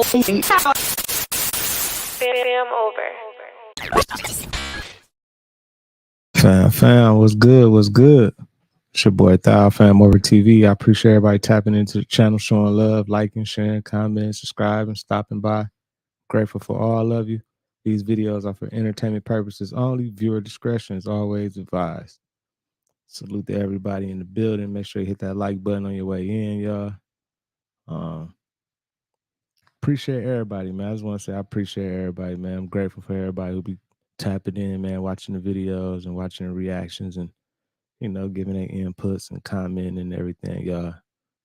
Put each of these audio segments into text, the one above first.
Fam over. Fam, what's good? What's good? It's your boy Thou, FamOverTV. I appreciate everybody tapping into the channel, showing love, liking, sharing, commenting, subscribing, stopping by. Grateful for all of you. These videos are for entertainment purposes only. Viewer discretion is always advised. Salute to everybody in the building. Make sure you hit that like button on your way in, y'all. Appreciate everybody, man. I just want to say I appreciate everybody, man. I'm grateful for everybody who be tapping in, man, watching the videos and watching the reactions and, you know, giving their inputs and commenting and everything, y'all.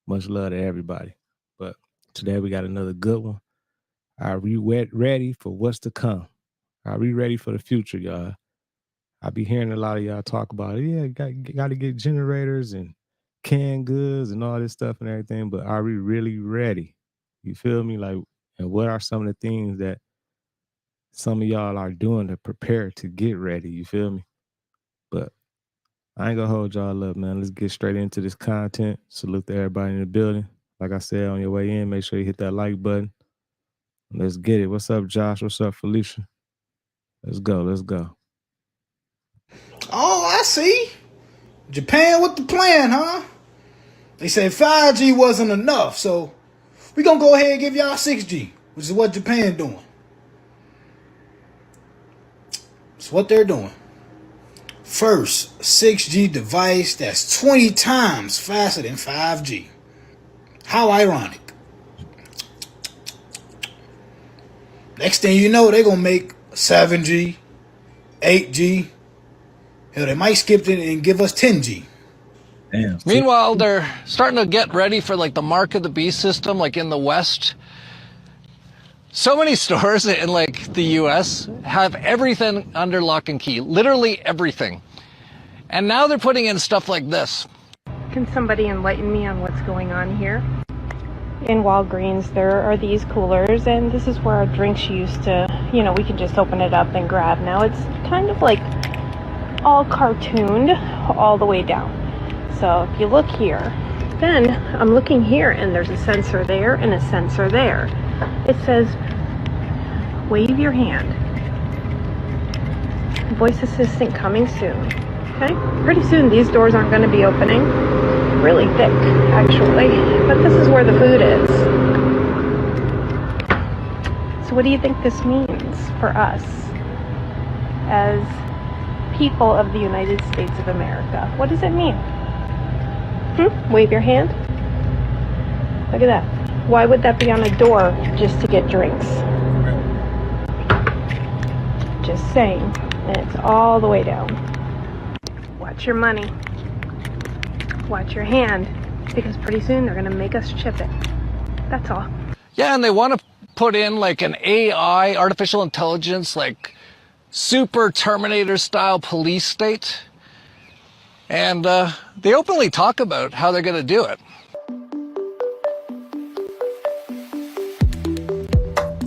Much love to everybody. But today we got another good one. Are we ready for what's to come? Are we ready for the future, y'all? I be hearing a lot of y'all talk about, yeah, got to get generators and canned goods and all this stuff and everything, but are we really ready? You feel me? Like, and what are some of the things that some of y'all are doing to prepare to get ready? You feel me? But I ain't gonna hold y'all up, man. Let's get straight into this content. Salute to everybody in the building. Like I said, on your way in, make sure you hit that like button. Let's get it. What's up, Josh? What's up, Felicia? Let's go. Let's go. Oh, I see. Japan with the plan, huh? They said 5G wasn't enough, so we're going to go ahead and give y'all 6G, which is what Japan doing. It's what they're doing. First 6G device that's 20 times faster than 5G. How ironic. Next thing you know, they're going to make 7G, 8G. Hell, they might skip it and give us 10G. Damn. Meanwhile, they're starting to get ready for like the mark of the beast system, like in the West. So many stores in like the US have everything under lock and key, literally everything. And now they're putting in stuff like this. Can somebody enlighten me on what's going on here? In Walgreens, there are these coolers, and this is where our drinks used to, you know, we can just open it up and grab. Now it's kind of like all cartooned all the way down. So if you look here, then I'm looking here, and there's a sensor there and a sensor there. It says, wave your hand. Voice assistant coming soon. Okay, pretty soon these doors aren't going to be opening. Really thick, actually, but this is where the food is. So what do you think this means for us as people of the United States of America? What does it mean? Wave your hand. Look at that. Why would that be on a door just to get drinks? Just saying. And it's all the way down. Watch your money. Watch your hand. Because pretty soon they're going to make us chip it. That's all. Yeah, and they want to put in like an AI, artificial intelligence, like super Terminator style police state. And they openly talk about how they're going to do it.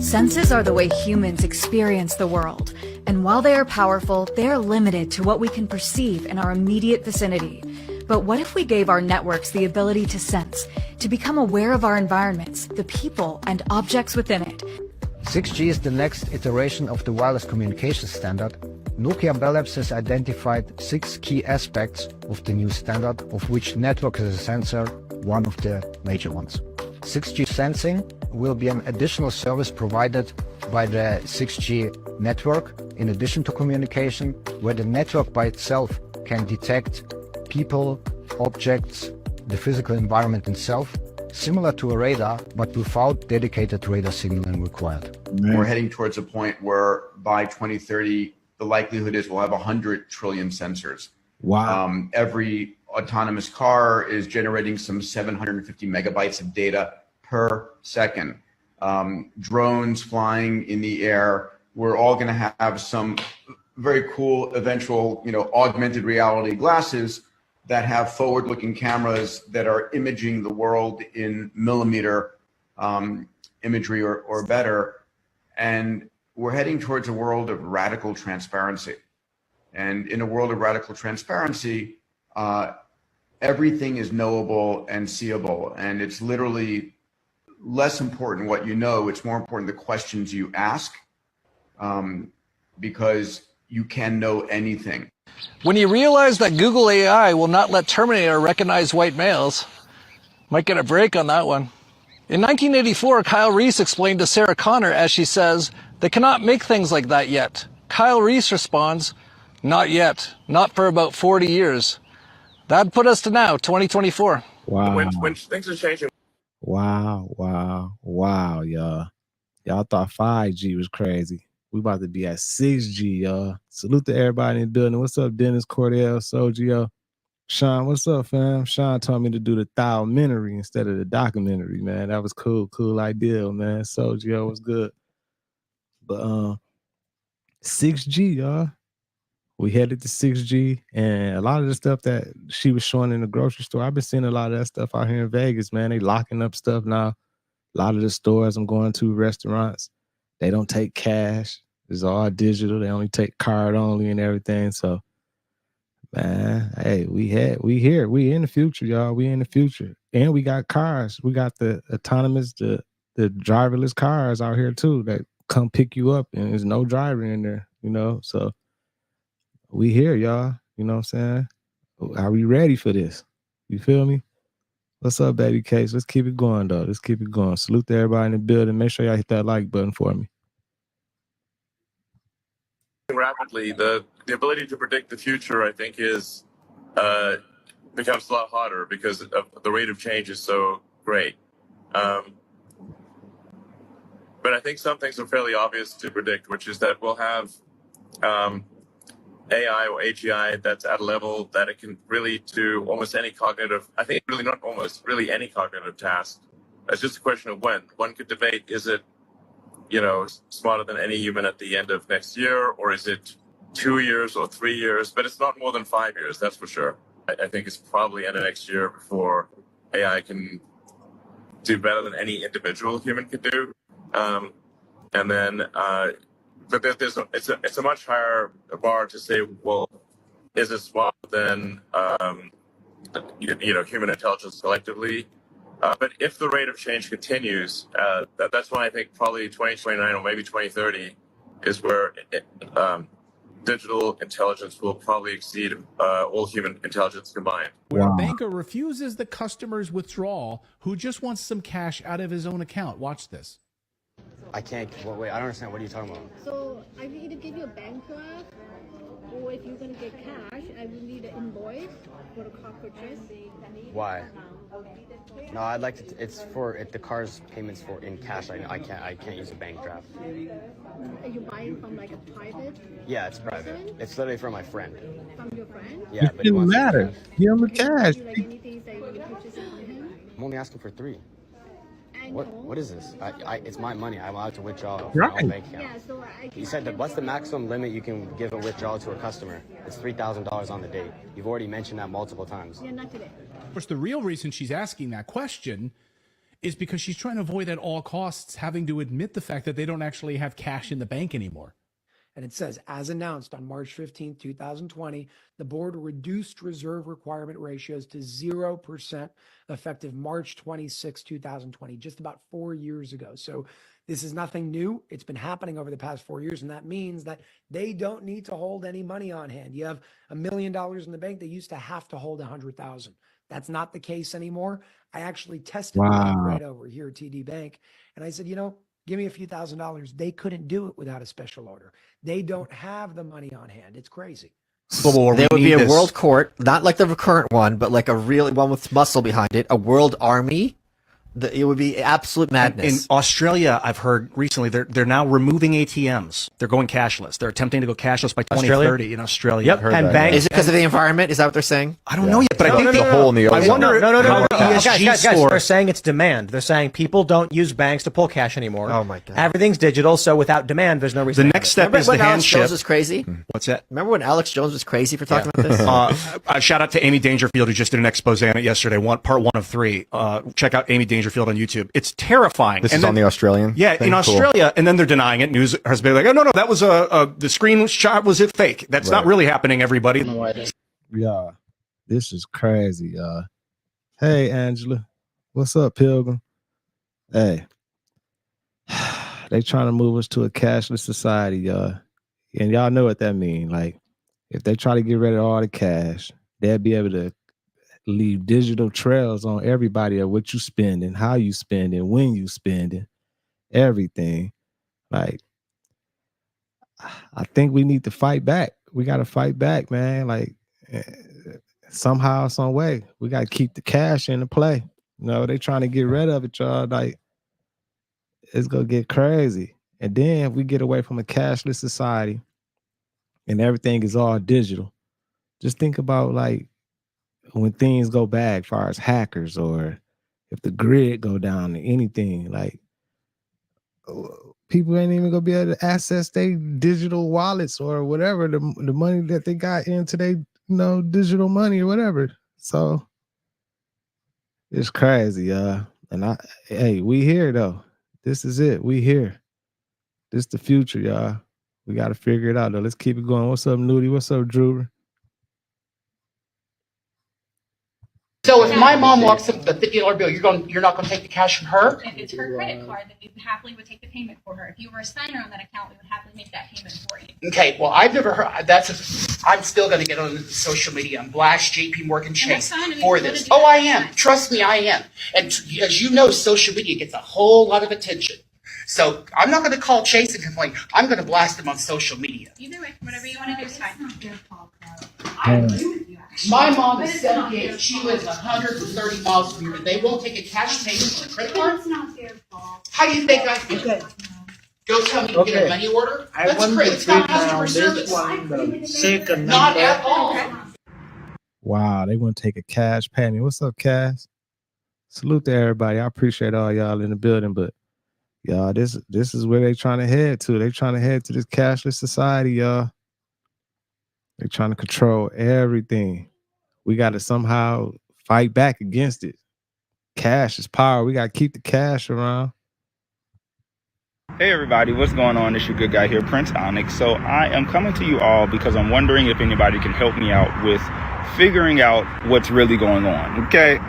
Senses are the way humans experience the world. And while they are powerful, they are limited to what we can perceive in our immediate vicinity. But what if we gave our networks the ability to sense, to become aware of our environments, the people and objects within it? 6G is the next iteration of the wireless communication standard. Nokia Bell Labs has identified 6 key aspects of the new standard, of which network as a sensor, one of the major ones. 6G sensing will be an additional service provided by the 6G network, in addition to communication, where the network by itself can detect people, objects, the physical environment itself, similar to a radar, but without dedicated radar signaling required. We're heading towards a point where by 2030, the likelihood is we'll have 100 trillion sensors. Wow. Every autonomous car is generating some 750 megabytes of data per second. Drones flying in the air. We're all going to have some very cool eventual, augmented reality glasses that have forward-looking cameras that are imaging the world in millimeter imagery or better. And we're heading towards a world of radical transparency. And in a world of radical transparency, everything is knowable and seeable. And it's literally less important what you know. It's more important the questions you ask, because you can know anything. When you realize that Google AI will not let Terminator recognize white males, might get a break on that one. In 1984, Kyle Reese explained to Sarah Connor, as she says, they cannot make things like that yet. Kyle Reese responds, not yet, not for about 40 years. That'd put us to now, 2024. Wow. When things are changing. Wow, y'all. Y'all thought 5G was crazy. We about to be at 6G, y'all. Salute to everybody in the building. What's up, Dennis, Cordell, Sogio? Sean, what's up, fam? Sean told me to do the documentary instead of the documentary, man. That was cool. Cool idea, man. Sogio was good. But 6G, y'all. We headed to 6G, and a lot of the stuff that she was showing in the grocery store, I've been seeing a lot of that stuff out here in Vegas, man. They locking up stuff now. A lot of the stores I'm going to, restaurants, they don't take cash. It's all digital. They only take card only and everything. So, man, hey, we here. We in the future, y'all. We in the future. And we got cars. We got the autonomous, the driverless cars out here too that come pick you up, and there's no driver in there, you know. So we here, y'all. You know what I'm saying? Are we ready for this? You feel me? What's up, baby Case? Let's keep it going, though. Let's keep it going. Salute to everybody in the building. Make sure y'all hit that like button for me. Rapidly, the ability to predict the future, I think, is becomes a lot harder because of the rate of change is so great. But I think some things are fairly obvious to predict, which is that we'll have AI or AGI that's at a level that it can really do almost any cognitive, I think really not almost, really any cognitive task. It's just a question of when. One could debate, is it, you know, smarter than any human at the end of next year, or is it 2 years or 3 years? But it's not more than 5 years, that's for sure. I think it's probably end of next year before AI can do better than any individual human could do. And then, but it's a much higher bar to say, well, is it smarter than human intelligence collectively? But if the rate of change continues, that's why I think probably 2029 or maybe 2030 is where digital intelligence will probably exceed all human intelligence combined. Where a banker refuses the customer's withdrawal who just wants some cash out of his own account. Watch this. I can't. Wait, I don't understand. What are you talking about? So I can either give you a bank draft, or if you're gonna get cash, I will need an invoice for the car purchase. Why? No, I'd like to. It's for the car's payments for in cash. I can't use a bank draft. Are you buying from like a private? Yeah, it's private. person? It's literally from my friend. From your friend? Yeah, It didn't matter. Give him the cash. Do you like anything that you want to purchase from him? I'm only asking for 3. I What? know. What is this? It's my money. I'm allowed to withdraw from Right. my own bank account. Yeah, so I You said that. What's the maximum limit you can give a withdrawal to a customer? It's $3,000 on the date. You've already mentioned that multiple times. Yeah, not today. Of course, the real reason she's asking that question is because she's trying to avoid at all costs having to admit the fact that they don't actually have cash in the bank anymore. And it says, as announced on March 15, 2020, the board reduced reserve requirement ratios to 0% effective March 26, 2020, just about 4 years ago. So this is nothing new. It's been happening over the past 4 years. And that means that they don't need to hold any money on hand. You have $1 million in the bank. They used to have to hold 100,000. That's not the case anymore. I actually tested the bank right over here at TD Bank. And I said, give me a few $1,000s. They couldn't do it without a special order. They don't have the money on hand. It's crarazy. There would be a world court, not like the current one, but like a real one with muscle behind it, a world army. It would be absolute madness. In Australia, I've heard recently they're now removing ATMs. They're going cashless. They're attempting to go cashless by 2030 in Australia. Yep. And banks. Is it because of the environment? Is that what they're saying? I don't know yet, but I think the hole in the ocean. I wonder. No. Guys, they're saying it's demand. They're saying people don't use banks to pull cash anymore. Oh my God. Everything's digital, so without demand, there's no reason. The next step is the Alex handshake. Jones was crazy? What's that? Remember when Alex Jones was crazy for talking about this? Shout out to Amy Dangerfield, who just did an expose on it yesterday. Part 1 of 3. Check out Amy Dangerfield on YouTube. It's terrifying. This is on the Australian. Yeah, thing? in Australia, and then they're denying it. News has been like, oh no, that was the screenshot was it fake? That's not really happening. Everybody. Yeah, this is crazy, y'all. Hey, Angela, what's up, Pilgrim? Hey, they trying to move us to a cashless society, y'all. And y'all know what that means. Like, if they try to get rid of all the cash, they'll be able to leave digital trails on everybody of what you spend and how you spend and when you spend it, everything. Like, I think we need to fight back. We got to fight back, man. Like, eh, somehow, some way, we got to keep the cash in the play. You know, they trying to get rid of it, y'all. Like, it's gonna get crazy. And then if we get away from a cashless society and everything is all digital, just think about like when things go bad, as far as hackers or if the grid go down or anything, like people ain't even gonna be able to access their digital wallets or whatever the money that they got into their digital money or whatever. So it's crazy, and hey, we here though. This is it. We here. This the future, y'all. We got to figure it out though. Let's keep it going. What's up, Nudie? What's up, Drew? So if my mom walks up with a $50 bill, you're not going to take the cash from her? If it's her credit card, then we happily would take the payment for her. If you were a signer on that account, we would happily make that payment for you. Okay, well, I've never heard I'm still going to get on social media and blast JP Morgan Chase for this. Oh, I am. Trust me, I am. And as you know, social media gets a whole lot of attention. So I'm not going to call Chase and complain. I'm going to blast them on social media. Either way, whatever you want to do is fine. I agree with you. My mom is 78. She lives 130 miles from here. They won't take a cash payment on a credit card? It's not their fault. How do you think I feel? Go tell me to get a money order? That's great. It's not customer service. Not at all. Wow, they want to take a cash payment. What's up, Cass? Salute to everybody. I appreciate all y'all in the building, but y'all, this is where they trying to head to. They trying to head to this cashless society, y'all. They're trying to control everything. We got to somehow fight back against it. Cash is power. We got to keep the cash around. Hey everybody, what's going on? It's your good guy here, Prince Onyx. So I am coming to you all because I'm wondering if anybody can help me out with figuring out what's really going on, okay?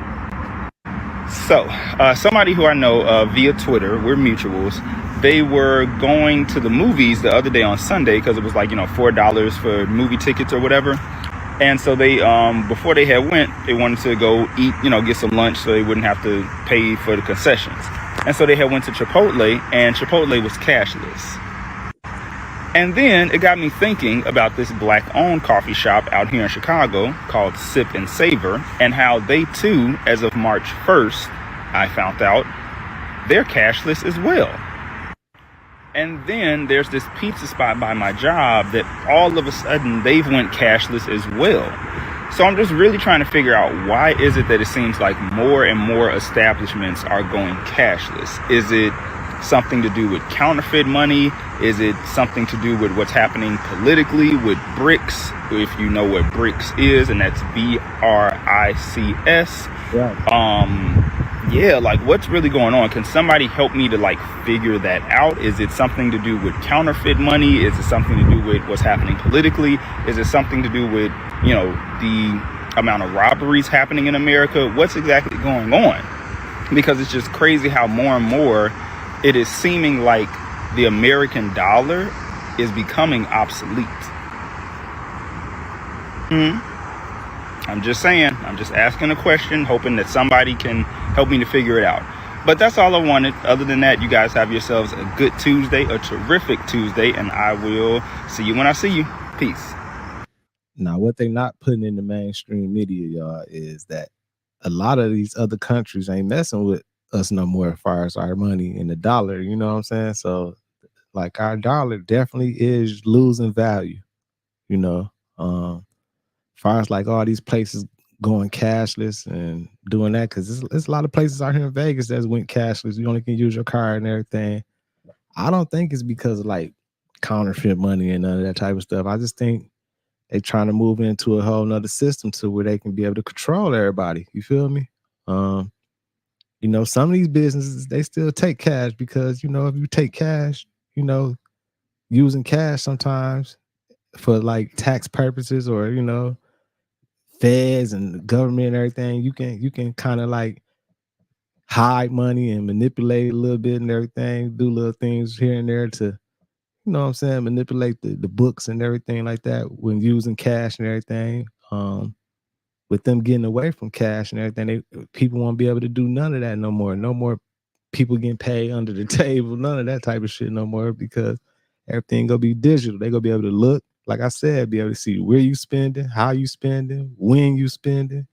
So, somebody who I know via Twitter, we're mutuals, they were going to the movies the other day on Sunday because it was like, $4 for movie tickets or whatever. And so they, before they had went, they wanted to go eat, get some lunch so they wouldn't have to pay for the concessions. And so they had went to Chipotle, and Chipotle was cashless. And then it got me thinking about this black-owned coffee shop out here in Chicago called Sip and Savor, and how they too, as of March 1st, I found out, they're cashless as well. And then there's this pizza spot by my job that all of a sudden they've went cashless as well. So I'm just really trying to figure out, why is it that it seems like more and more establishments are going cashless? Is it something to do with counterfeit money? Is it something to do with what's happening politically with BRICS? If you know what BRICS is, and that's BRICS. Right. Yeah, like what's really going on? Can somebody help me to figure that out? Is it something to do with counterfeit money? Is it something to do with what's happening politically? Is it something to do with, the amount of robberies happening in America? What's exactly going on? Because it's just crazy how more and more it is seeming like the American dollar is becoming obsolete. I'm just saying, I'm just asking a question, hoping that somebody can help me to figure it out. But that's all I wanted. Other than that, you guys have yourselves a good Tuesday, a terrific Tuesday, and I will see you when I see you. Peace. Now, what they not putting in the mainstream media, y'all, is that a lot of these other countries ain't messing with us no more as far as our money in the dollar. You know what I'm saying? So, our dollar definitely is losing value, as far as all these places going cashless and doing that, because there's a lot of places out here in Vegas that went cashless. You only can use your card and everything. I don't think it's because of counterfeit money and none of that type of stuff. I just think they're trying to move into a whole nother system to where they can be able to control everybody. You feel me? Some of these businesses, they still take cash because, if you take cash, using cash sometimes for tax purposes or, feds and government and everything, you can kind of hide money and manipulate a little bit and everything, do little things here and there to, you know what I'm saying, manipulate the books and everything like that when using cash and everything. With them getting away from cash and everything, people won't be able to do none of that no more. No more people getting paid under the table, none of that type of shit no more, because everything gonna be digital. They gonna be able to look, like I said, be able to see where you spending, how you spending, when you spending,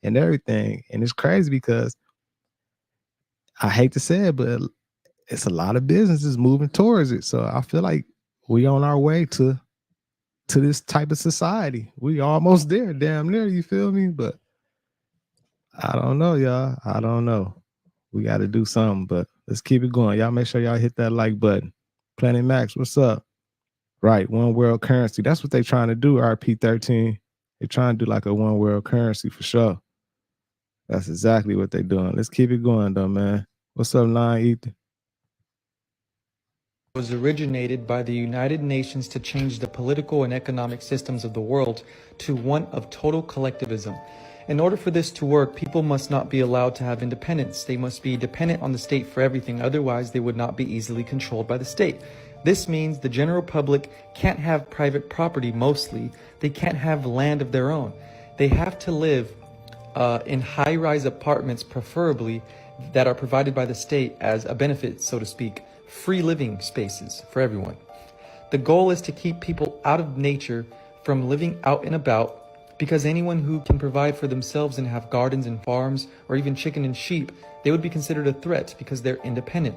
and everything. And it's crazy because I hate to say it, but it's a lot of businesses moving towards it. So I feel like we on our way to this type of society. We almost there, damn near, you feel me? But I don't know, y'all. I don't know. We got to do something, but let's keep it going. Y'all make sure y'all hit that like button. Planet Max, what's up? Right, one world currency. That's what they trying to do, RP13. They trying to do like a one world currency for sure. That's exactly what they doing. Let's keep it going though, man. What's up, Nine Ethan? Was originated by the United Nations to change the political and economic systems of the world to one of total collectivism. In order for this to work, people must not be allowed to have independence. They must be dependent on the state for everything, otherwise they would not be easily controlled by the state. This means the general public can't have private property mostly. They can't have land of their own. They have to live in high-rise apartments, preferably, that are provided by the state as a benefit, so to speak. Free living spaces for everyone. The goal is to keep people out of nature from living out and about, because anyone who can provide for themselves and have gardens and farms or even chicken and sheep, they would be considered a threat because they're independent.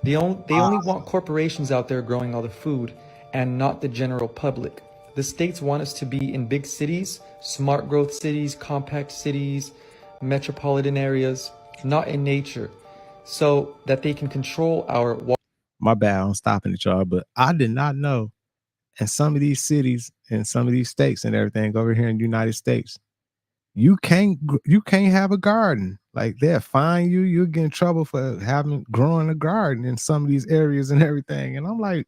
They only want corporations out there growing all the food and not the general public. The states want us to be in big cities, smart growth cities, compact cities, metropolitan areas, not in nature, so that they can control our water. My bad, I'm stopping it, y'all, but I did not know in some of these cities and some of these states and everything over here in the United States, you can't have a garden. Like they'll fine you, you'll get in trouble for growing a garden in some of these areas and everything. And I'm like,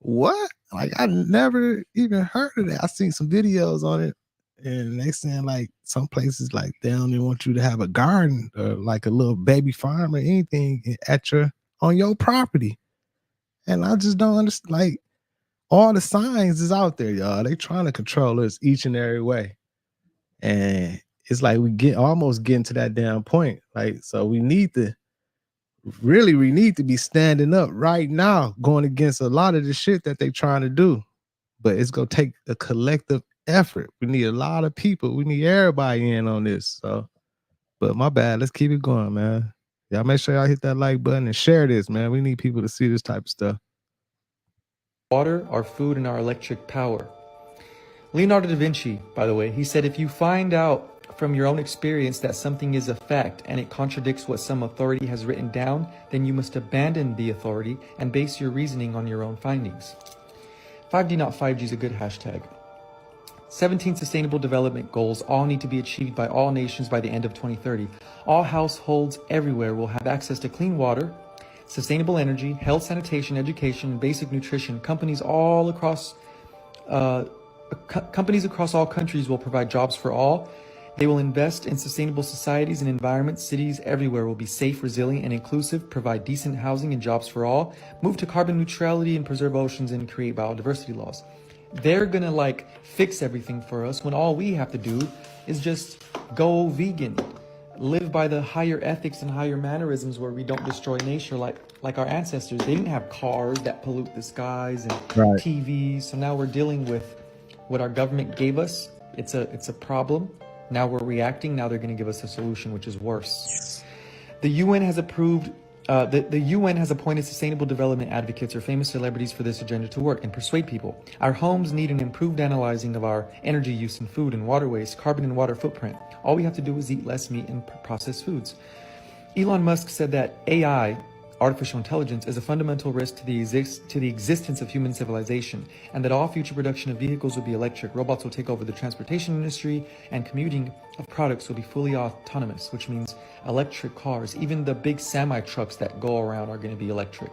what? Like I never even heard of that. I seen some videos on it, and they saying like some places like they don't even want you to have a garden or like a little baby farm or anything on your property. And I just don't understand. Like all the signs is out there, y'all. They trying to control us each and every way. And it's like we almost getting to that damn point. Like, so we need to be standing up right now, going against a lot of the shit that they trying to do. But it's gonna take a collective effort. We need a lot of people. We need everybody in on this. So, but my bad. Let's keep it going, man. Y'all make sure y'all hit that like button and share this, man. We need people to see this type of stuff. Water, our food, and our electric power. Leonardo da Vinci, by the way, he said, if you find out from your own experience that something is a fact and it contradicts what some authority has written down, then you must abandon the authority and base your reasoning on your own findings. 5D not 5G is a good hashtag. 17 Sustainable Development Goals all need to be achieved by all nations by the end of 2030. All households everywhere will have access to clean water, sustainable energy, health, sanitation, education, and basic nutrition. Companies across all countries will provide jobs for all. They will invest in sustainable societies and environments. Cities everywhere will be safe, resilient, and inclusive, provide decent housing and jobs for all, move to carbon neutrality and preserve oceans, and create biodiversity laws. They're gonna like fix everything for us when all we have to do is just go vegan, live by the higher ethics and higher mannerisms where we don't destroy nature like our ancestors. They didn't have cars that pollute the skies and TVs. So now we're dealing with what our government gave us. It's a problem. Now we're reacting. Now they're going to give us a solution, which is worse. The UN has approved. The UN has appointed sustainable development advocates or famous celebrities for this agenda to work and persuade people. Our homes need an improved analyzing of our energy use in food and water waste, carbon and water footprint. All we have to do is eat less meat and processed foods. Elon Musk said that AI, artificial intelligence, is a fundamental risk to the existence of human civilization, and that all future production of vehicles will be electric. Robots will take over the transportation industry, and commuting of products will be fully autonomous, which means electric cars. Even the big semi-trucks that go around are going to be electric.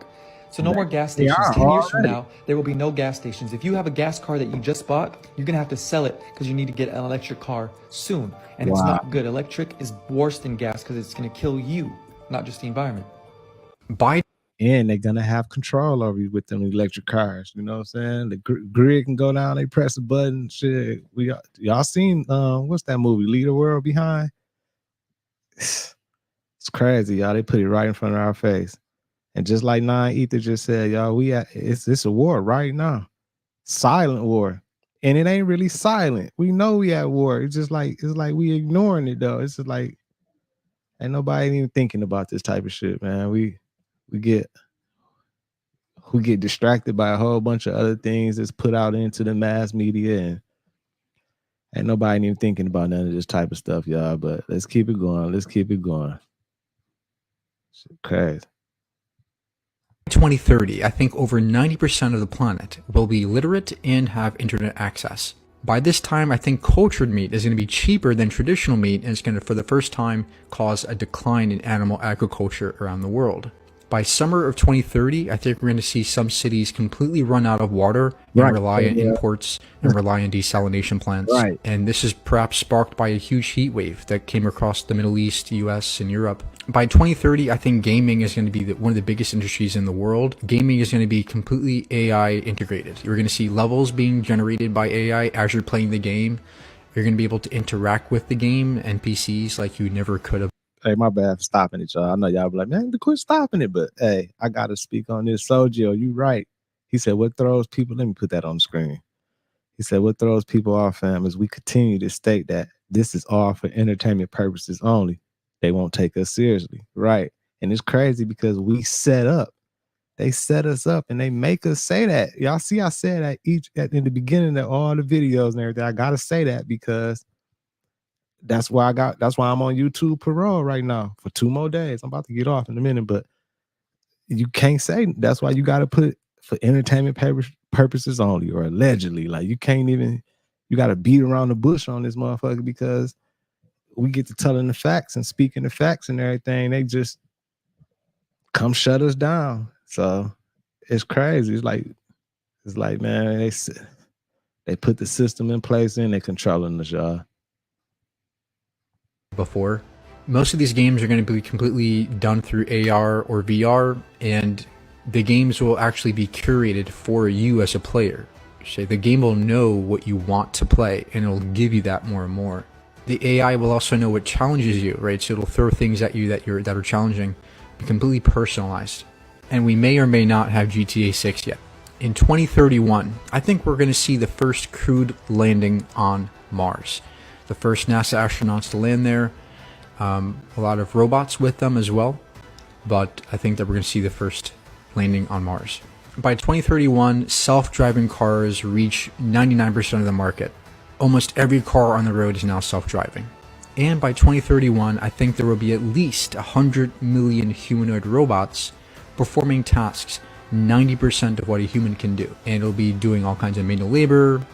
So no more gas stations. 10 years from now, there will be no gas stations. If you have a gas car that you just bought, you're going to have to sell it because you need to get an electric car soon. And it's not good. Electric is worse than gas because it's going to kill you. not just the environment. And they're gonna have control over you with them electric cars. You know what I'm saying? The grid can go down. They press a button. Shit, y'all seen what's that movie? Leave the World Behind. It's crazy, y'all. They put it right in front of our face. And just like Nine Ether just said, y'all, it's a war right now, silent war, and it ain't really silent. We know we at war. It's like we ignoring it though. It's just like ain't nobody even thinking about this type of shit, man. We get distracted by a whole bunch of other things that's put out into the mass media, and ain't nobody even thinking about none of this type of stuff, y'all. But let's keep it going. Let's keep it going. Shit crazy. 2030, I think over 90% of the planet will be literate and have internet access. By this time, I think cultured meat is going to be cheaper than traditional meat, and it's going to, for the first time, cause a decline in animal agriculture around the world. By summer of 2030, I think we're going to see some cities completely run out of water and rely on imports and rely on desalination plants. Right. And this is perhaps sparked by a huge heat wave that came across the Middle East, US, and Europe. By 2030, I think gaming is going to be one of the biggest industries in the world. Gaming is going to be completely AI integrated. You're going to see levels being generated by AI as you're playing the game. You're going to be able to interact with the game, NPCs, like you never could have. Hey, my bad for stopping it, y'all. I know y'all be like, man, quit stopping it. But hey, I gotta speak on this. Sojo, you right. He said, what throws people, let me put that on the screen. He said, what throws people off, fam, is we continue to state that this is all for entertainment purposes only. They won't take us seriously. Right. And it's crazy because we set up. They set us up and they make us say that. Y'all see, I said that in the beginning of all the videos and everything. I gotta say that because that's why I'm on YouTube parole right now for 2 more days. I'm about to get off in a minute, but you can't say. That's why you got to put for entertainment purposes only, or allegedly. Like you got to beat around the bush on this motherfucker because we get to telling the facts and speaking the facts and everything. They just come shut us down. So it's crazy. It's like man, they put the system in place and they're controlling us, y'all. Before. Most of these games are going to be completely done through AR or VR, and the games will actually be curated for you as a player. So the game will know what you want to play, and it'll give you that more and more. The AI will also know what challenges you, right? So it'll throw things at you that are challenging, completely personalized. And we may or may not have GTA 6 yet. In 2031, I think we're going to see the first crewed landing on Mars. The first NASA astronauts to land there, a lot of robots with them as well, but I think that we're going to see the first landing on Mars. By 2031, self-driving cars reach 99% of the market. Almost every car on the road is now self-driving. And by 2031, I think there will be at least 100 million humanoid robots performing tasks 90% of what a human can do. And it'll be doing all kinds of manual labor,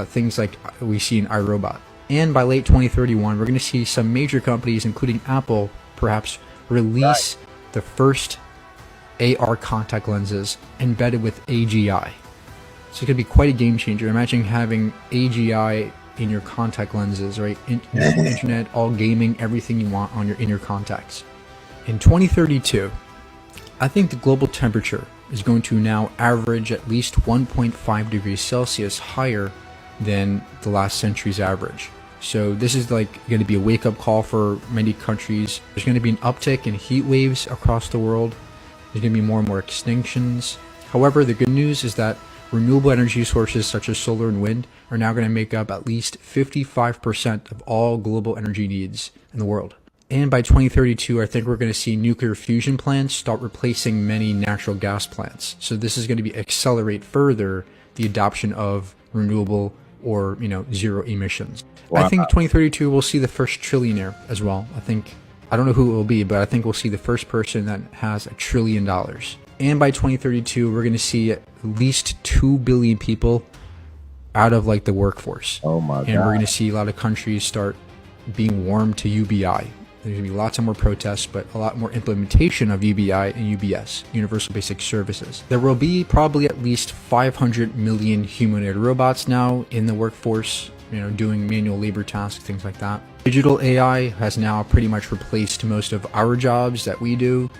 things like we see in iRobot. And by late 2031, we're going to see some major companies, including Apple, perhaps release the first AR contact lenses embedded with AGI. So it could be quite a game changer. Imagine having AGI in your contact lenses, right? Internet, all gaming, everything you want in your contacts. In 2032, I think the global temperature is going to now average at least 1.5 degrees Celsius higher than the last century's average. So this is like going to be a wake-up call for many countries. There's going to be an uptick in heat waves across the world. There's going to be more and more extinctions. However, the good news is that renewable energy sources such as solar and wind are now going to make up at least 55% of all global energy needs in the world. And by 2032, I think we're going to see nuclear fusion plants start replacing many natural gas plants. So this is going to accelerate further the adoption of renewable or zero emissions. Wow. I think 2032 we'll see the first trillionaire as well. I don't know who it will be, but I think we'll see the first person that has $1 trillion. And by 2032, we're going to see at least 2 billion people out of the workforce. Oh my God. And we're going to see a lot of countries start being warm to UBI. There's going to be lots of more protests, but a lot more implementation of UBI and UBS, Universal Basic Services. There will be probably at least 500 million humanoid robots now in the workforce. doing manual labor tasks, things like that. Digital AI has now pretty much replaced most of our jobs that we do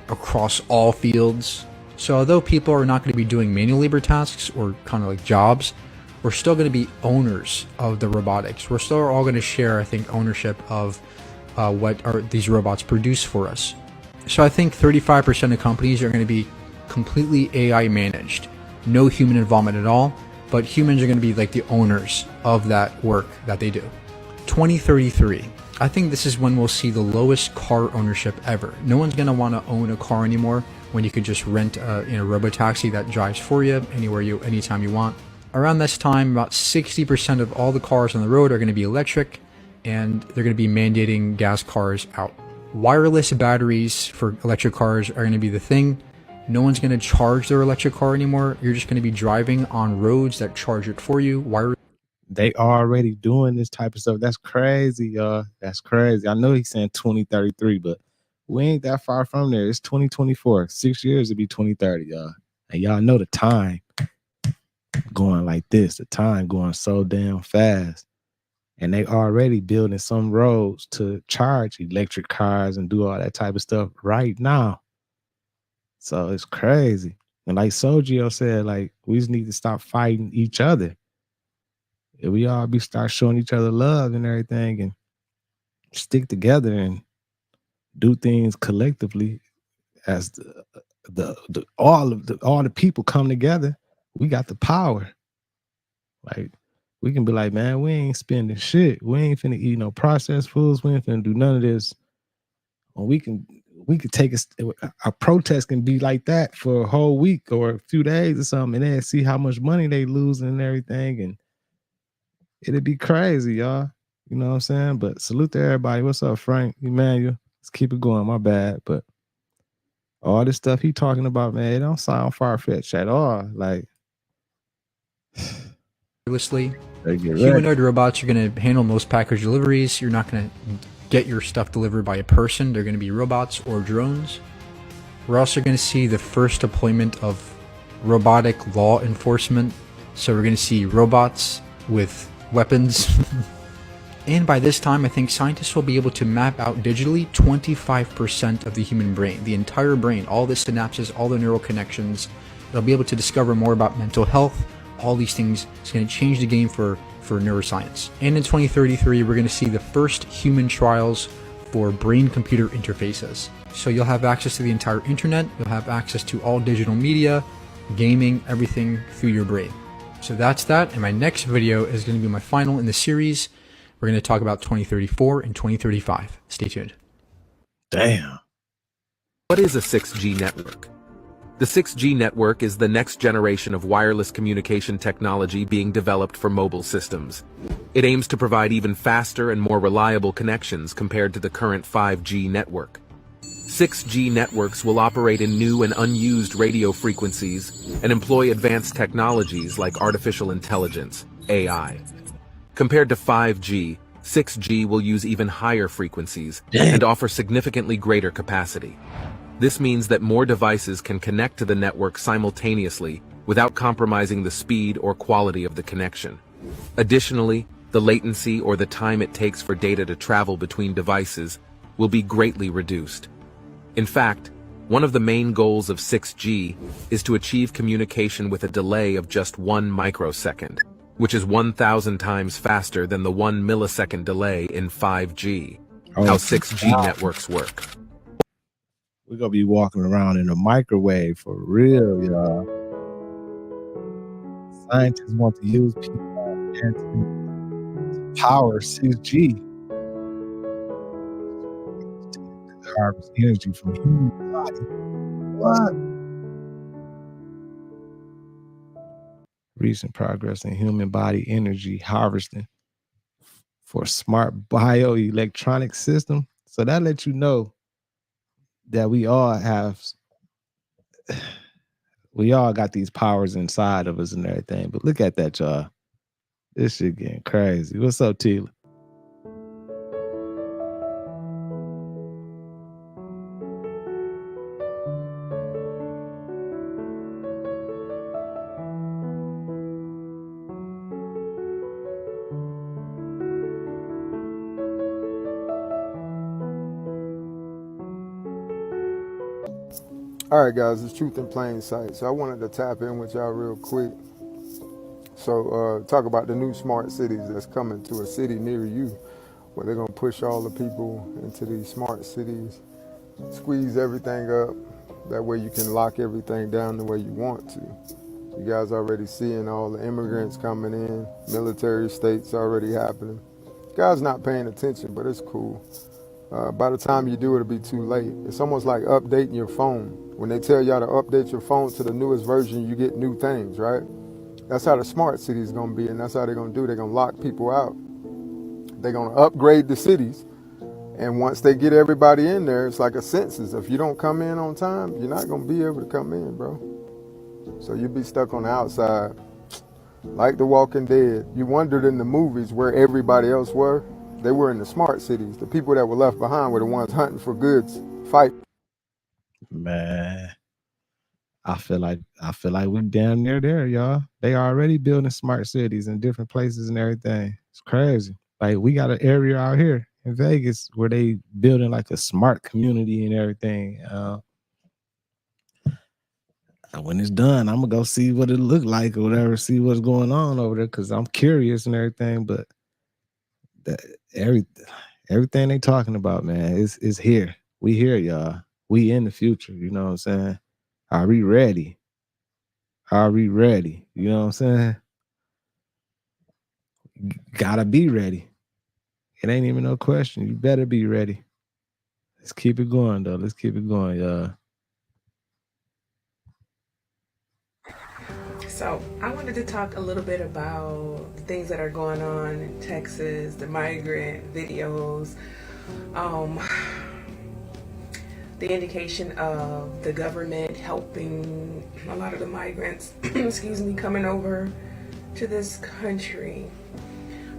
across all fields. So although people are not going to be doing manual labor tasks or kind of like jobs, we're still going to be owners of the robotics. We're still all going to share, I think, ownership of what these robots produce for us. So I think 35% of companies are going to be completely AI managed. No human involvement at all, but humans are going to be like the owners of that work that they do. 2033. I think this is when we'll see the lowest car ownership ever. No one's going to want to own a car anymore when you could just rent a robotaxi that drives for you anytime you want. Around this time, about 60% of all the cars on the road are going to be electric, and they're going to be mandating gas cars out. Wireless batteries for electric cars are going to be the thing. No one's going to charge their electric car anymore. You're just going to be driving on roads that charge it for you. They already doing this type of stuff. That's crazy, y'all. That's crazy. I know he's saying 2033, but we ain't that far from there. It's 2024. 6 years to be 2030, y'all. And y'all know the time going like this. The time going so damn fast. And they already building some roads to charge electric cars and do all that type of stuff right now. So it's crazy. And like Sojio said, like, we just need to stop fighting each other. If we all start showing each other love and everything and stick together and do things collectively as all the people come together, we got the power. Like, we can be like, man, we ain't spending shit. We ain't finna eat no processed foods. We ain't finna do none of this. Or we can take a protest can be like that for a whole week or a few days or something, and then see how much money they losing and everything, and it'd be crazy, y'all. You know what I'm saying? But salute to everybody. What's up, Frank? Emmanuel? Let's keep it going. My bad. But all this stuff he talking about, man, it don't sound far-fetched at all. Like, humanoid robots are going to handle most package deliveries. You're not going to get your stuff delivered by a person. They're going to be robots or drones. We're also going to see the first deployment of robotic law enforcement. So we're going to see robots with weapons. And by this time, I think scientists will be able to map out digitally 25% of the human brain, the entire brain, all the synapses, all the neural connections. They'll be able to discover more about mental health. All these things. It's going to change the game for neuroscience. And in 2033, we're going to see the first human trials for brain-computer interfaces. So you'll have access to the entire internet. You'll have access to all digital media, gaming, everything through your brain. So that's that. And my next video is going to be my final in the series. We're going to talk about 2034 and 2035. Stay tuned. Damn. What is a 6G network? The 6G network is the next generation of wireless communication technology being developed for mobile systems. It aims to provide even faster and more reliable connections compared to the current 5G network. 6G networks will operate in new and unused radio frequencies and employ advanced technologies like artificial intelligence, AI. Compared to 5G, 6G will use even higher frequencies and offer significantly greater capacity. This means that more devices can connect to the network simultaneously without compromising the speed or quality of the connection. Additionally, the latency or the time it takes for data to travel between devices will be greatly reduced. In fact, one of the main goals of 6G is to achieve communication with a delay of just 1 microsecond, which is 1,000 times faster than the 1 millisecond delay in 5G. How 6G networks work. We're going to be walking around in a microwave for real, y'all. Scientists want to use people to power 6G. Harvest energy from human body. What? Recent progress in human body energy harvesting for smart bioelectronic system. So that lets you know that we all got these powers inside of us and everything. But look at that, y'all. This shit getting crazy. What's up, Tila? All right, guys, it's Truth in Plain Sight. So I wanted to tap in with y'all real quick. So talk about the new smart cities that's coming to a city near you, where they're gonna push all the people into these smart cities, squeeze everything up. That way you can lock everything down the way you want to. You guys already seeing all the immigrants coming in, military states already happening. Guys not paying attention, but it's cool. By the time you do it, it'll be too late. It's almost like updating your phone. When they tell y'all to update your phone to the newest version, you get new things, right? That's how the smart city is going to be, and that's how they're going to do. They're going to lock people out. They're going to upgrade the cities, and once they get everybody in there, it's like a census. If you don't come in on time, you're not going to be able to come in, bro. So you'll be stuck on the outside. Like The Walking Dead. You wondered in the movies where everybody else were. They were in the smart cities. The people that were left behind were the ones hunting for goods, fight. Man, I feel like we down near there, y'all. They already building smart cities in different places and everything. It's crazy. Like we got an area out here in Vegas where they building like a smart community and everything. When it's done, I'm gonna go see what it look like or whatever, see what's going on over there, because I'm curious and everything. But everything they talking about, man, is here. We here, y'all. We in the future. You know what I'm saying? Are we ready? Are we ready? You know what I'm saying? Gotta be ready. It ain't even no question. You better be ready. Let's keep it going, though. Let's keep it going, y'all. So I wanted to talk a little bit about the things that are going on in Texas, the migrant videos, the indication of the government helping a lot of the migrants, excuse me, coming over to this country.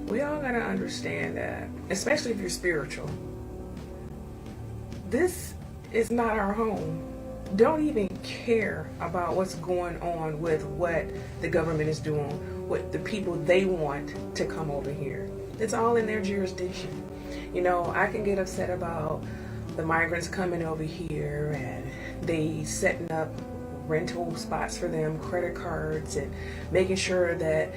We all gotta understand that, especially if you're spiritual, this is not our home. Don't even care about what's going on with what the government is doing, what the people they want to come over here. It's all in their jurisdiction. You know, I can get upset about the migrants coming over here and they setting up rental spots for them, credit cards, and making sure that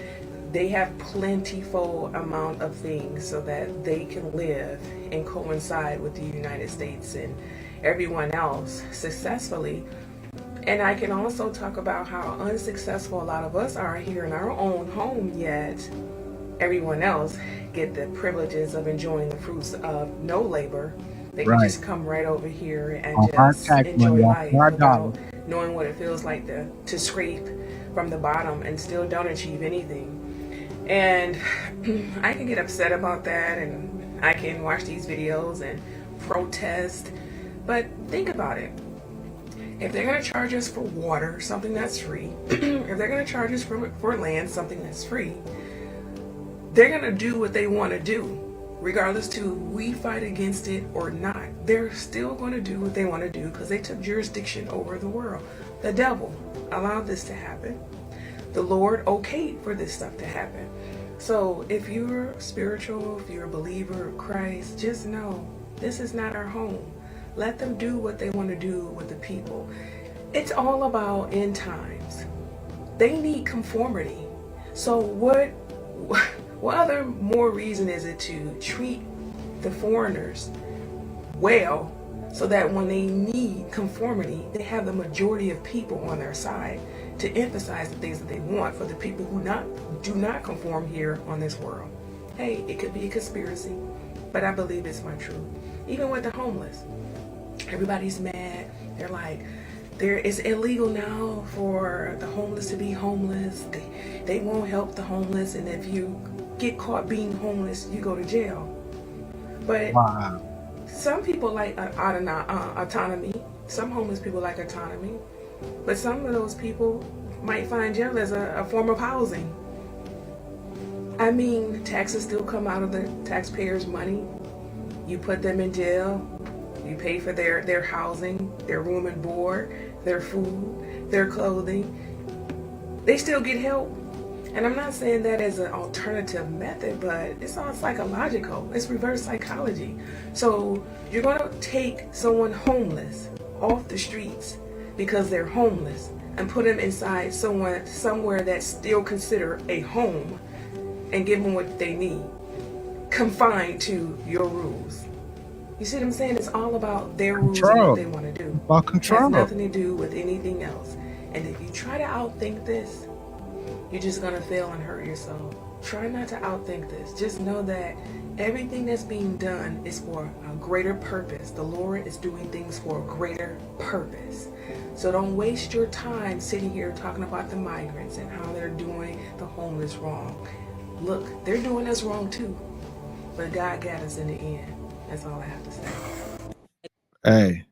they have plentiful amount of things so that they can live and coincide with the United States and everyone else successfully. And I can also talk about how unsuccessful a lot of us are here in our own home, yet everyone else get the privileges of enjoying the fruits of no labor. They can just come right over here and just enjoy life without knowing what it feels like to scrape from the bottom and still don't achieve anything. And I can get upset about that, and I can watch these videos and protest. But think about it. If they're going to charge us for water, something that's free, if they're going to charge us for land, something that's free, they're going to do what they want to do, regardless to we fight against it or not. They're still going to do what they want to do because they took jurisdiction over the world. The devil allowed this to happen. The Lord okayed for this stuff to happen. So if you're spiritual, if you're a believer of Christ, just know this is not our home. Let them do what they want to do with the people. It's all about end times. They need conformity. So what other more reason is it to treat the foreigners well so that when they need conformity, they have the majority of people on their side to emphasize the things that they want for the people who do not conform here on this world. Hey, it could be a conspiracy, but I believe it's my truth. Even with the homeless, everybody's mad. They're like, it's illegal now for the homeless to be homeless. They won't help the homeless, and if you get caught being homeless, you go to jail. But some people like autonomy. Some homeless people like autonomy. But some of those people might find jail as a form of housing. I mean, taxes still come out of the taxpayers' money. You put them in jail. You pay for their housing, their room and board, their food, their clothing. They still get help. And I'm not saying that as an alternative method, but it's all psychological. It's reverse psychology. So you're going to take someone homeless off the streets because they're homeless and put them inside somewhere that's still considered a home and give them what they need, confined to your rules. You see what I'm saying? It's all about their rules and what they want to do. About It has control. nothing to do with anything else. And if you try to outthink this, you're just going to fail and hurt yourself. Try not to outthink this. Just know that everything that's being done is for a greater purpose. The Lord is doing things for a greater purpose. So don't waste your time sitting here talking about the migrants and how they're doing the homeless wrong. Look, they're doing us wrong too. But God got us in the end. That's all I have to say. Hey,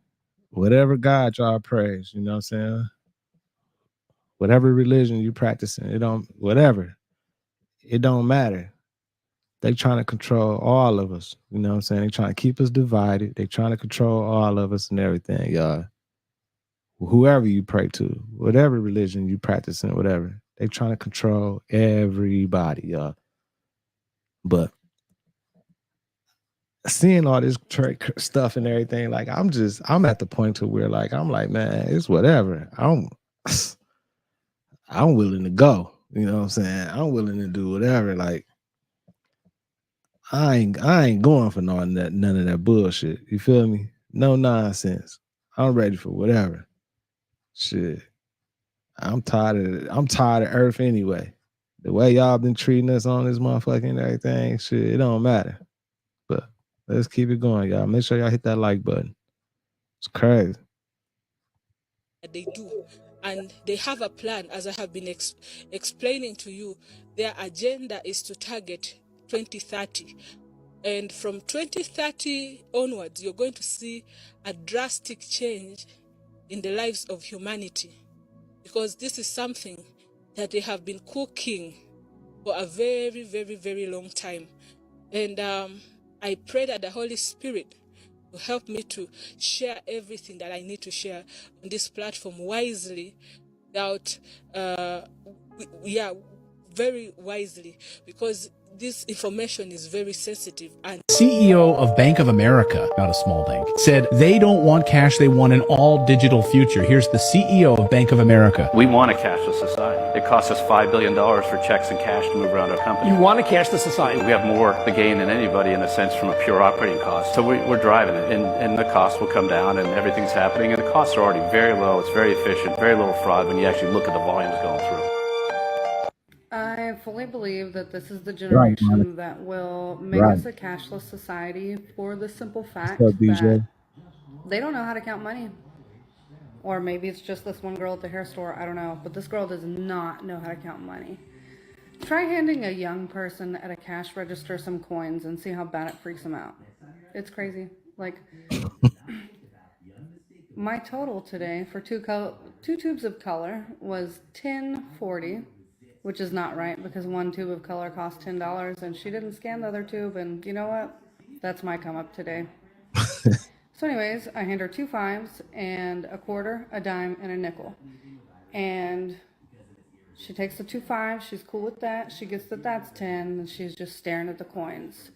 whatever God y'all praise, you know what I'm saying? Whatever religion you practicing, it don't matter. They trying to control all of us. You know what I'm saying? They trying to keep us divided. They trying to control all of us and everything, y'all. Whoever you pray to, whatever religion you practicing, whatever, they trying to control everybody, y'all. But seeing all this stuff and everything, like I'm at the point to where like I'm like, man, it's whatever. I'm willing to go. You know what I'm saying? I'm willing to do whatever. Like I ain't going for none of that bullshit. You feel me? No nonsense. I'm ready for whatever. Shit. I'm tired of Earth anyway. The way y'all been treating us on this motherfucking everything, shit, it don't matter. But let's keep it going, y'all. Make sure y'all hit that like button. It's crazy. They do, and they have a plan, as I have been explaining to you. Their agenda is to target 2030, and from 2030 onwards you're going to see a drastic change in the lives of humanity, because this is something that they have been cooking for a very, very, very long time. And I pray that the Holy Spirit will help me to share everything that I need to share on this platform wisely, without, very wisely, because this information is very sensitive. And CEO of Bank of America, not a small bank, said they don't want cash, they want an all-digital future. Here's the CEO of Bank of America. We want a cashless society. It costs us $5 billion for checks and cash to move around our company. You want a cashless society? We have more to gain than anybody in a sense from a pure operating cost. So we're driving it, and the cost will come down, and everything's happening, and the costs are already very low. It's very efficient, very little fraud when you actually look at the volumes going through. I fully believe that this is the generation that will make us a cashless society for the simple fact that they don't know how to count money. Or maybe it's just this one girl at the hair store, I don't know. But this girl does not know how to count money. Try handing a young person at a cash register some coins and see how bad it freaks them out. It's crazy. Like, my total today for two tubes of color was $10.40. Which is not right, because one tube of color cost $10 and she didn't scan the other tube, and you know what? That's my come up today. So anyways, I hand her 2 5s and a quarter, a dime, and a nickel. And she takes the 2 5s, she's cool with that. She gets that that's 10, and she's just staring at the coins.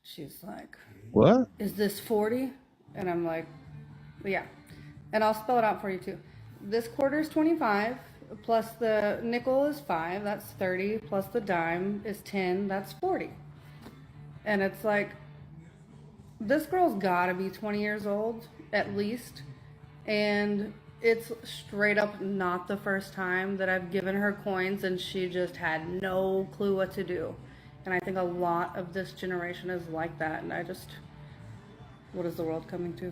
She's like, what? Is this 40? And I'm like, yeah. And I'll spell it out for you too. This quarter is 25. Plus the nickel is 5, that's 30, plus the dime is 10, that's 40. And it's like, this girl's gotta be 20 years old, at least. And it's straight up not the first time that I've given her coins and she just had no clue what to do. And I think a lot of this generation is like that. And what is the world coming to?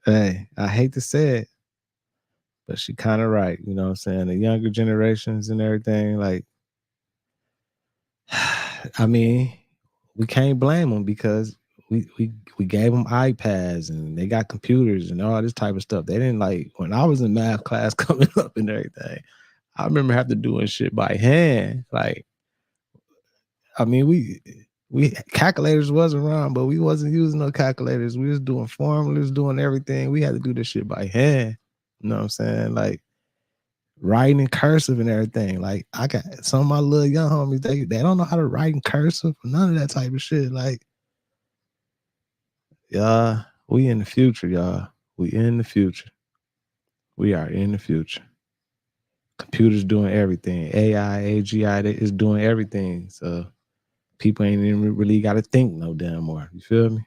Hey, I hate to say it, but she kind of right. You know what I'm saying? The younger generations and everything, like, I mean, we can't blame them, because we gave them iPads and they got computers and all this type of stuff. They didn't, like, when I was in math class coming up and everything, I remember having to doing shit by hand. Like, I mean, we calculators wasn't around, but we wasn't using no calculators. We was doing formulas, doing everything. We had to do this shit by hand. You know what I'm saying? Like, writing in cursive and everything. Like, I got some of my little young homies, they don't know how to write in cursive, none of that type of shit. Like, yeah, we in the future, y'all. We in the future. We are in the future. Computers doing everything. AI, AGI is doing everything. So people ain't even really got to think no damn more. You feel me?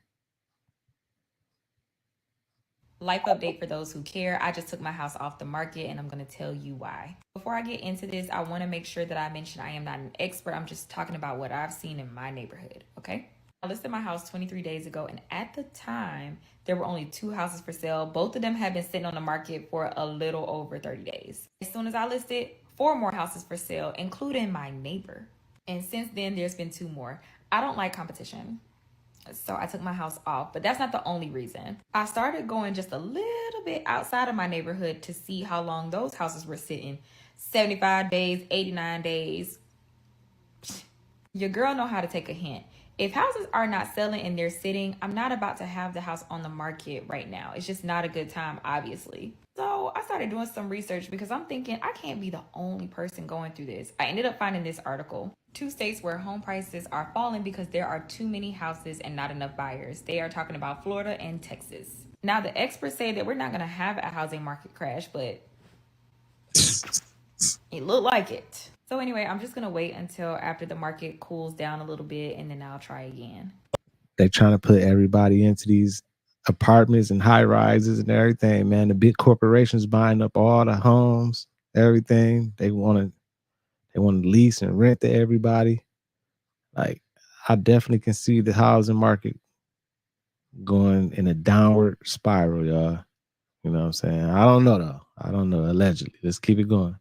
Life update for those who care. I just took my house off the market and I'm going to tell you why. Before I get into this, I want to make sure that I mention I am not an expert. I'm just talking about what I've seen in my neighborhood, okay? I listed my house 23 days ago, and at the time, there were only 2 houses for sale. Both of them had been sitting on the market for a little over 30 days. As soon as I listed, 4 more houses for sale, including my neighbor. And since then, there's been 2 more. I don't like competition, so I took my house off, but that's not the only reason. I started going just a little bit outside of my neighborhood to see how long those houses were sitting. 75 days, 89 days. Your girl know how to take a hint. If houses are not selling and they're sitting, I'm not about to have the house on the market right now. It's just not a good time, obviously. So I started doing some research because I'm thinking I can't be the only person going through this. I ended up finding this article. 2 states where home prices are falling because there are too many houses and not enough buyers. They are talking about Florida and Texas. Now, the experts say that we're not going to have a housing market crash, but it looked like it. So anyway, I'm just going to wait until after the market cools down a little bit and then I'll try again. They trying to put everybody into these apartments and high rises and everything, man. The big corporations buying up all the homes, everything. They want to lease and rent to everybody. Like, I definitely can see the housing market going in a downward spiral, y'all. You know what I'm saying? I don't know though. I don't know. Allegedly. Let's keep it going.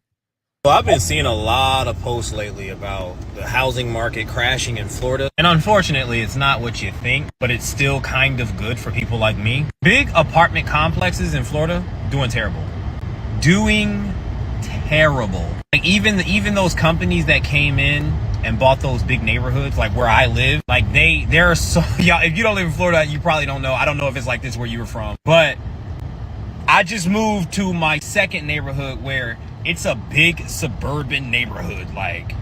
Well, I've been seeing a lot of posts lately about the housing market crashing in Florida. And unfortunately, it's not what you think, but it's still kind of good for people like me. Big apartment complexes in Florida, doing terrible. Doing terrible. Like even those companies that came in and bought those big neighborhoods, like where I live, like they're so, y'all, if you don't live in Florida, you probably don't know. I don't know if it's like this where you were from, but I just moved to my second neighborhood where it's a big suburban neighborhood, like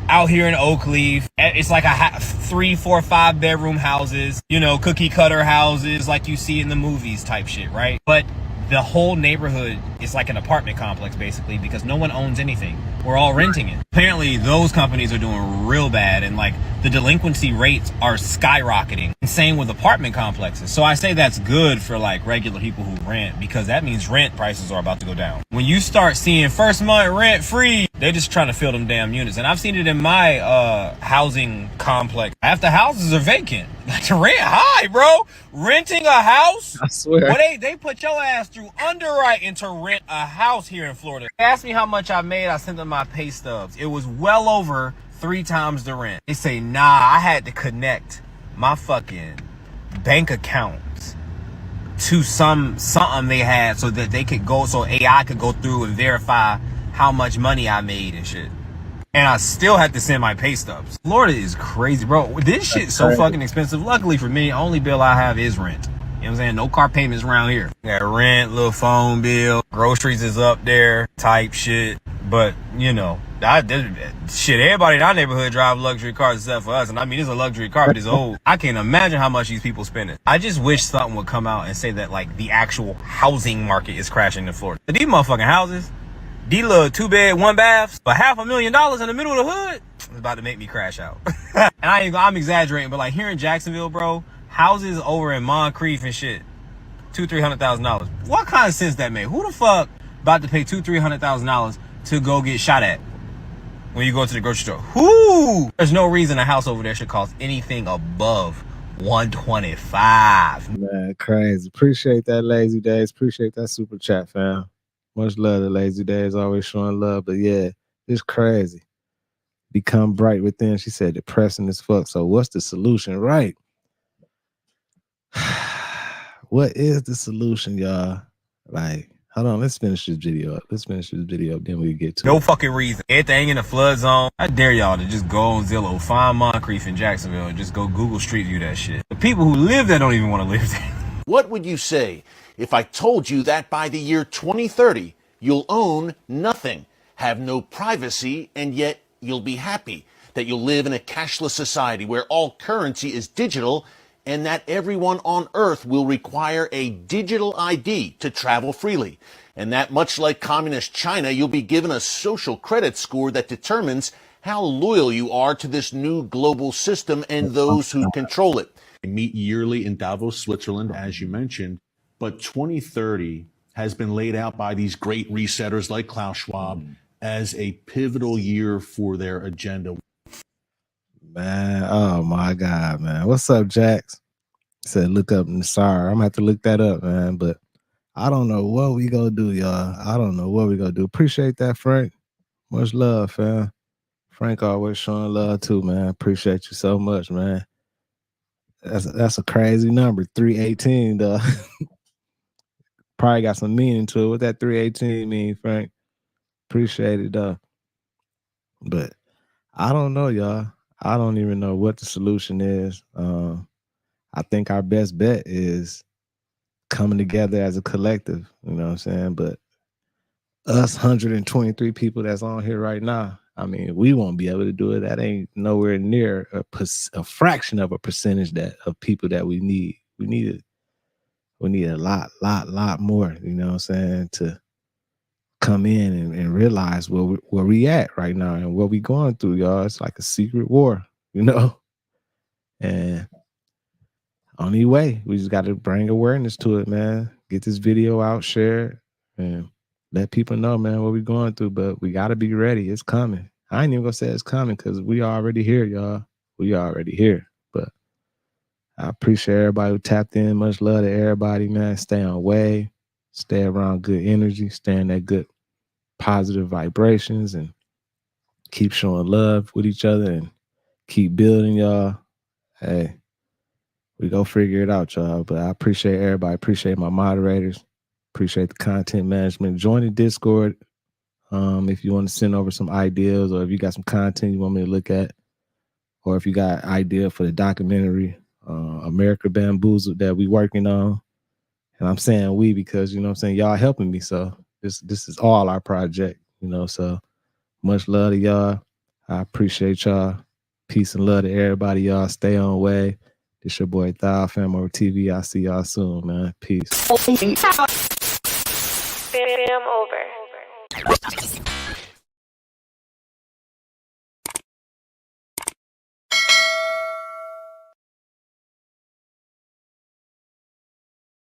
out here in Oakleaf. It's like a 3, 4, 5 bedroom houses, you know, cookie cutter houses like you see in the movies type shit, right? But the whole neighborhood is like an apartment complex basically because no one owns anything. We're all renting it. Apparently those companies are doing real bad and like the delinquency rates are skyrocketing. And same with apartment complexes. So I say that's good for like regular people who rent because that means rent prices are about to go down. When you start seeing first month rent free, they're just trying to fill them damn units. And I've seen it in my housing complex. Half the houses are vacant. Like rent high, bro. Renting a house? I swear. Well, they put your ass through underwriting to rent a house here in Florida. They asked me how much I made. I sent them my pay stubs. It was well over 3 times the rent. They say, nah, I had to connect my fucking bank accounts to something they had so that they could go, so AI could go through and verify how much money I made and shit. And I still had to send my pay stubs. Florida is crazy, bro. This shit's so fucking expensive. Luckily for me, only bill I have is rent. You know what I'm saying? No car payments around here. Got rent, little phone bill, groceries is up there, type shit. But, you know, shit, everybody in our neighborhood drive luxury cars except for us. And I mean, it's a luxury car, but it's old. I can't imagine how much these people spending. I just wish something would come out and say that, like, the actual housing market is crashing in Florida. But these motherfucking houses, these little 2-bed, 1-baths for $500,000 in the middle of the hood, it's about to make me crash out. And I'm exaggerating, but like here in Jacksonville, bro, houses over in Moncrief and shit, $200,000-$300,000. What kind of sense that made? Who the fuck about to pay $200,000-$300,000 to go get shot at when you go to the grocery store? Who? There's no reason a house over there should cost anything above $125. Man, crazy. Appreciate that, Lazy Days. Appreciate that super chat, fam. Much love to Lazy Days, always showing love. But yeah, it's crazy. Become bright within. She said depressing as fuck. So what's the solution? Right. What is the solution, y'all? Like, hold on, let's finish this video up. Then we get to No it. fucking reason. Everything in the flood zone. I dare y'all to just go on Zillow, find Moncrief in Jacksonville, and just go Google Street View that shit. The people who live there don't even want to live there. What would you say if I told you that by the year 2030, you'll own nothing, have no privacy, and yet you'll be happy? That you'll live in a cashless society where all currency is digital, and that everyone on Earth will require a digital ID to travel freely. And that, much like communist China, you'll be given a social credit score that determines how loyal you are to this new global system and those who control it. They meet yearly in Davos, Switzerland, as you mentioned, but 2030 has been laid out by these great resetters like Klaus Schwab as a pivotal year for their agenda. Man, oh my God, man. What's up, Jax? Said look up Nassar. I'm gonna have to look that up, man. But I don't know what we gonna do, y'all. I don't know what we gonna do. Appreciate that, Frank. Much love, fam. Frank always showing love too, man. Appreciate you so much, man. That's a crazy number, 318, though. Probably got some meaning to it. What that 318 mean, Frank? Appreciate it, though. But I don't know, y'all. I don't even know what the solution is. I think our best bet is coming together as a collective, you know what I'm saying? But us 123 people that's on here right now, I mean, we won't be able to do it. That ain't nowhere near a fraction of a percentage of people that we need. We need a lot more, you know what I'm saying, to come in and realize where we at right now and what we going through, y'all. It's like a secret war, you know? And only way, we just got to bring awareness to it, man. Get this video out, share it, and let people know, man, what we're going through. But we got to be ready. It's coming. I ain't even gonna say it's coming because we already here, y'all. We already here. But I appreciate everybody who tapped in. Much love to everybody, man. Stay on way. Stay around good energy. Stay in that good positive vibrations and keep showing love with each other and keep building, y'all. Hey, we go figure it out, y'all. But I appreciate everybody. Appreciate my moderators. Appreciate the content management. Join the Discord if you want to send over some ideas, or if you got some content you want me to look at, or if you got idea for the documentary, America Bamboozled, that we working on. And I'm saying we because, you know what I'm saying, y'all helping me. So this is all our project, you know. So much love to y'all. I appreciate y'all. Peace and love to everybody, y'all. Stay on way. This your boy Thou, FamOverTV. I'll see y'all soon, man. Peace. Fam over.